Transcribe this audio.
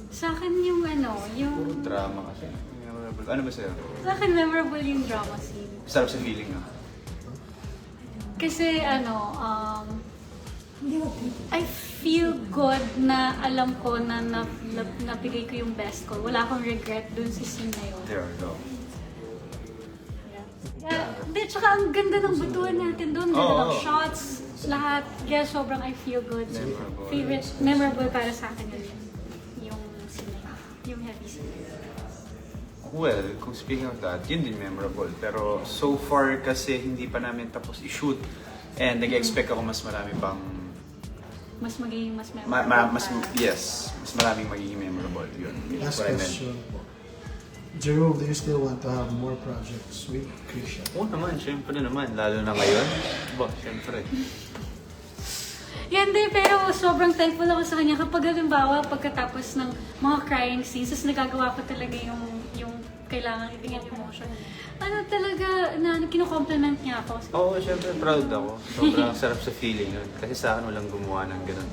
Sa akin yung Puro drama kasi. Memorable. Ano ba sa'yo? Sa akin memorable yung drama scene. Sarap sa feeling, no? Kasi I feel good na alam ko na nabigay ko yung best ko. Wala akong regret dun sa scene na yun. There, no? Hindi, tsaka ang ganda ng butuan natin doon. Ganda ng shots, lahat. Kaya sobrang I feel good. Memorable. Favorite, memorable para sa akin yun. Yung scene na yun. Yung heavy scene. Well, kung speaking of that, yun din memorable. Pero so far kasi hindi pa namin tapos i-shoot. And nag-expect ako mas marami pang... Mas magiging mas memorable. Yes, mas maraming magiging memorable. Yun. Last What I meant. question po. Jerome, do you still want to have more projects with Krisha? Oo naman, syempre naman. Lalo na ngayon. Syempre. Hindi, pero sobrang thankful ako sa kanya kapag halimbawa pagkatapos ng mga crying scenes, tapos nagagawa ko talaga yung kailangan ibigay emotion. Talaga, kino-compliment niya ako. Oo, syempre proud ako. Sobrang sarap sa feeling nun. Kasi sa akin walang gumawa ng ganun.